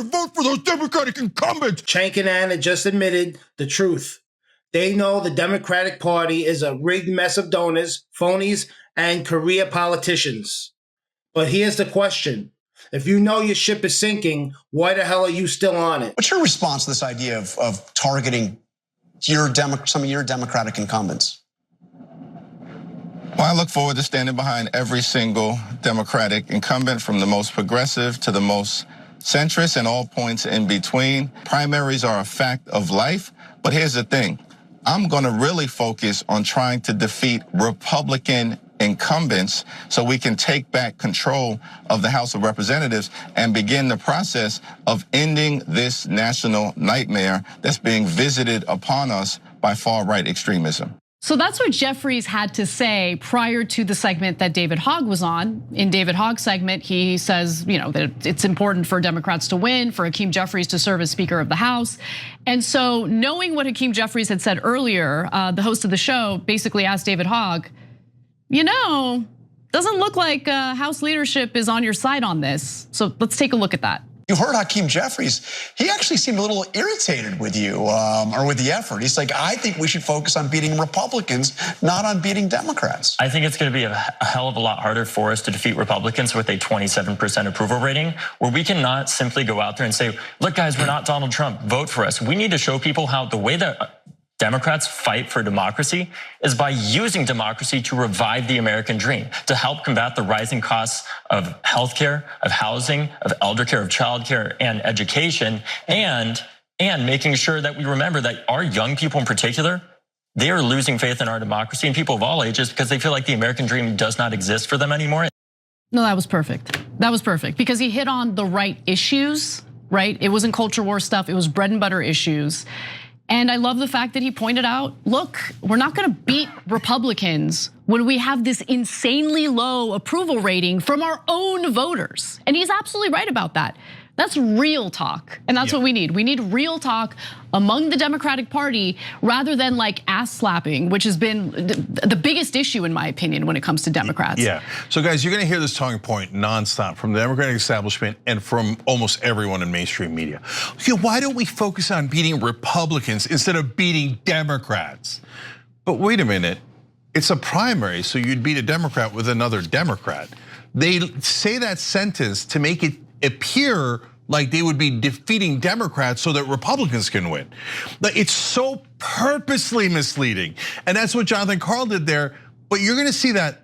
better vote for those Democratic incumbents. Cenk and Anna just admitted the truth. They know the Democratic Party is a rigged mess of donors, phonies, and career politicians. But here's the question. If you know your ship is sinking, why the hell are you still on it? What's your response to this idea of targeting some of your Democratic incumbents? Well, I look forward to standing behind every single Democratic incumbent, from the most progressive to the most centrist and all points in between. Primaries are a fact of life, but here's the thing. I'm going to really focus on trying to defeat Republican incumbents so we can take back control of the House of Representatives and begin the process of ending this national nightmare that's being visited upon us by far-right extremism. So that's what Jeffries had to say prior to the segment that David Hogg was on. In David Hogg's segment, he says, that it's important for Democrats to win, for Hakeem Jeffries to serve as Speaker of the House. And so knowing what Hakeem Jeffries had said earlier, the host of the show basically asked David Hogg, doesn't look like House leadership is on your side on this. So let's take a look at that. You heard Hakeem Jeffries. He actually seemed a little irritated with you or with the effort. He's like, I think we should focus on beating Republicans, not on beating Democrats. I think it's going to be a hell of a lot harder for us to defeat Republicans with a 27% approval rating, where we cannot simply go out there and say, look, guys, we're not Donald Trump, vote for us. We need to show people how the way that Democrats fight for democracy is by using democracy to revive the American dream, to help combat the rising costs of healthcare, of housing, of elder care, of childcare, and education, and making sure that we remember that our young people in particular, they are losing faith in our democracy, and people of all ages, because they feel like the American dream does not exist for them anymore. No, that was perfect. That was perfect because he hit on the right issues, right? It wasn't culture war stuff, it was bread and butter issues. And I love the fact that he pointed out, look, we're not gonna beat Republicans when we have this insanely low approval rating from our own voters. And he's absolutely right about that. That's real talk, and that's what we need. We need real talk among the Democratic Party rather than like ass slapping, which has been the biggest issue in my opinion when it comes to Democrats. Yeah, so guys, you're gonna hear this talking point nonstop from the Democratic establishment and from almost everyone in mainstream media. Okay, why don't we focus on beating Republicans instead of beating Democrats? But wait a minute, it's a primary, so you'd beat a Democrat with another Democrat. They say that sentence to make it appear like they would be defeating Democrats so that Republicans can win. But it's so purposely misleading. And that's what Jonathan Karl did there. But you're gonna see that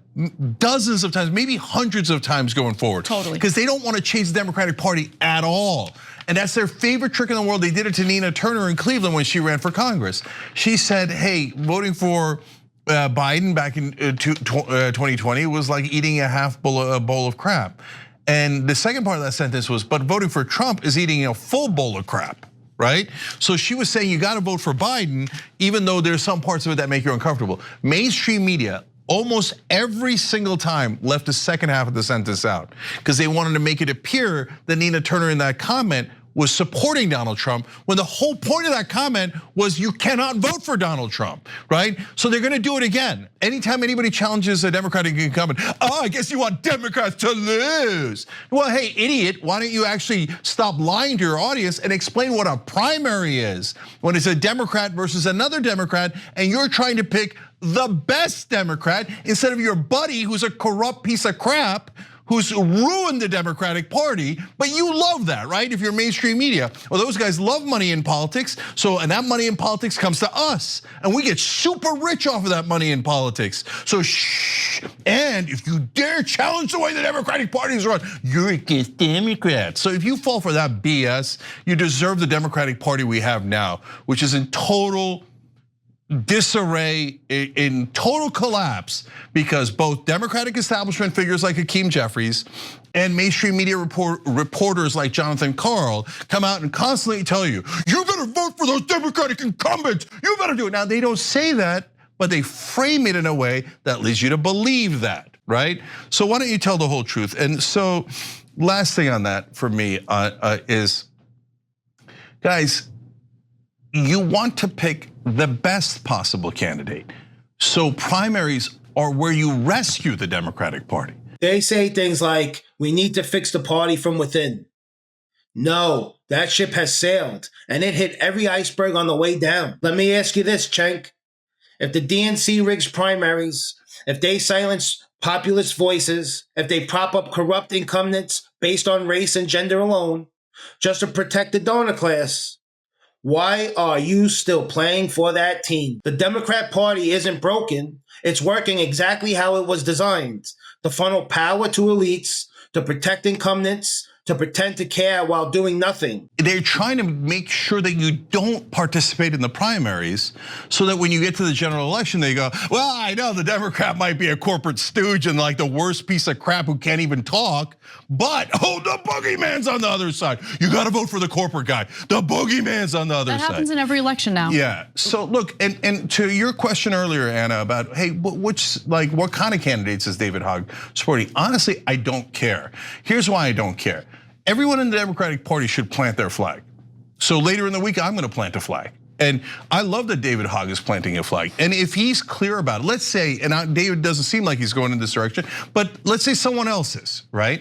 dozens of times, maybe hundreds of times going forward. Totally. Because they don't wanna change the Democratic Party at all. And that's their favorite trick in the world. They did it to Nina Turner in Cleveland when she ran for Congress. She said, hey, voting for Biden back in 2020 was like eating a half bowl of crap. And the second part of that sentence was, but voting for Trump is eating a full bowl of crap, right? So she was saying you gotta vote for Biden, even though there's some parts of it that make you uncomfortable. Mainstream media, almost every single time, left the second half of the sentence out because they wanted to make it appear that Nina Turner in that comment was supporting Donald Trump, when the whole point of that comment was you cannot vote for Donald Trump, right? So they're gonna do it again. Anytime anybody challenges a Democratic incumbent, I guess you want Democrats to lose. Well, hey, idiot, why don't you actually stop lying to your audience and explain what a primary is when it's a Democrat versus another Democrat and you're trying to pick the best Democrat instead of your buddy who's a corrupt piece of crap who's ruined the Democratic Party, but you love that, right? If you're mainstream media. Well, those guys love money in politics, and that money in politics comes to us, and we get super rich off of that money in politics. So shh, and if you dare challenge the way the Democratic Party is run, you're against Democrats. So if you fall for that BS, you deserve the Democratic Party we have now, which is in total disarray, in total collapse, because both Democratic establishment figures like Hakeem Jeffries and mainstream media reporters like Jonathan Karl come out and constantly tell you, you better vote for those Democratic incumbents, you better do it. Now they don't say that, but they frame it in a way that leads you to believe that, right? So why don't you tell the whole truth? And so last thing on that for me is, guys, you want to pick the best possible candidate. So primaries are where you rescue the Democratic Party. They say things like, we need to fix the party from within. No, that ship has sailed, and it hit every iceberg on the way down. Let me ask you this, Cenk. If the DNC rigs primaries, if they silence populist voices, if they prop up corrupt incumbents based on race and gender alone, just to protect the donor class, why are you still playing for that team? The Democrat Party isn't broken. It's working exactly how it was designed, to funnel power to elites, to protect incumbents, to pretend to care while doing nothing. They're trying to make sure that you don't participate in the primaries so that when you get to the general election, they go, well, I know the Democrat might be a corporate stooge and like the worst piece of crap who can't even talk, but the boogeyman's on the other side. You gotta vote for the corporate guy. The boogeyman's on the other side. That happens in every election now. Yeah, so look, and to your question earlier, Anna, about, hey, what kind of candidates is David Hogg supporting? Honestly, I don't care. Here's why I don't care. Everyone in the Democratic Party should plant their flag. So later in the week, I'm gonna plant a flag. And I love that David Hogg is planting a flag. And if he's clear about it, let's say, and David doesn't seem like he's going in this direction, but let's say someone else is, right?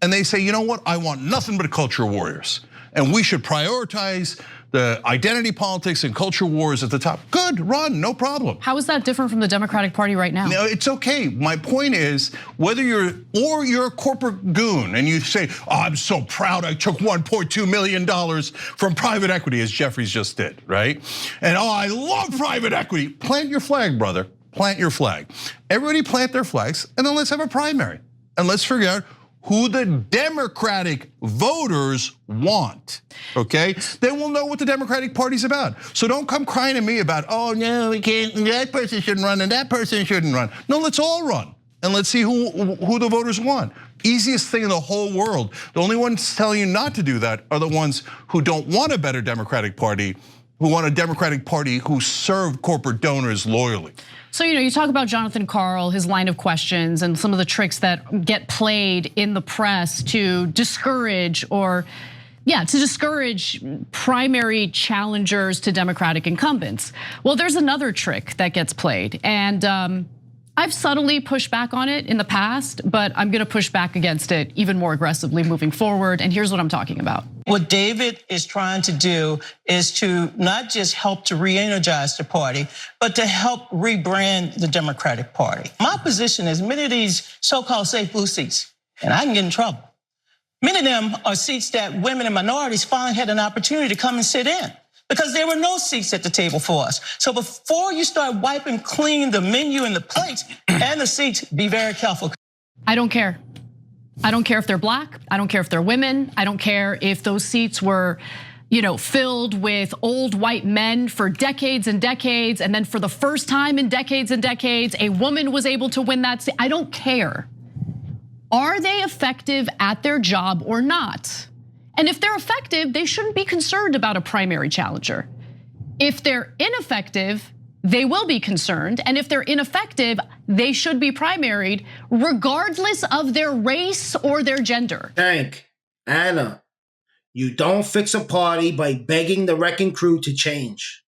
And they say, you know what, I want nothing but culture warriors. And we should prioritize the identity politics and culture wars at the top. Good, run, no problem. How is that different from the Democratic Party right now? No, it's okay. My point is, whether you're a corporate goon and you say, I'm so proud I took $1.2 million from private equity, as Jeffries just did, right? And I love private equity. Plant your flag, brother, plant your flag. Everybody plant their flags, and then let's have a primary. And let's figure out who the Democratic voters want, okay? Then we'll know what the Democratic Party's about. So don't come crying to me about, oh no, we can't, that person shouldn't run and that person shouldn't run. No, let's all run and let's see who the voters want. Easiest thing in the whole world. The only ones telling you not to do that are the ones who don't want a better Democratic Party, who want a Democratic Party who serve corporate donors loyally. So, you talk about Jonathan Karl, his line of questions, and some of the tricks that get played in the press to discourage primary challengers to Democratic incumbents. Well, there's another trick that gets played, and I've subtly pushed back on it in the past, but I'm gonna push back against it even more aggressively moving forward, and here's what I'm talking about. What David is trying to do is to not just help to re-energize the party, but to help rebrand the Democratic Party. My position is many of these so-called safe blue seats, and I can get in trouble. Many of them are seats that women and minorities finally had an opportunity to come and sit in, because there were no seats at the table for us. So before you start wiping clean the menu and the plates and the seats, be very careful. I don't care. I don't care if they're black. I don't care if they're women. I don't care if those seats were, filled with old white men for decades and decades. And then for the first time in decades and decades, a woman was able to win that seat. I don't care. Are they effective at their job or not? And if they're effective, they shouldn't be concerned about a primary challenger. If they're ineffective, they will be concerned. And if they're ineffective, they should be primaried regardless of their race or their gender. Anna, you don't fix a party by begging the wrecking crew to change.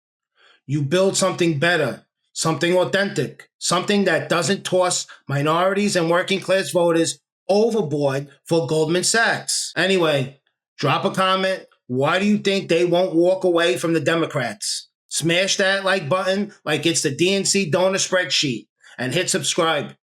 You build something better, something authentic, something that doesn't toss minorities and working class voters overboard for Goldman Sachs. Anyway, drop a comment. Why do you think they won't walk away from the Democrats? Smash that like button like it's the DNC donor spreadsheet and hit subscribe.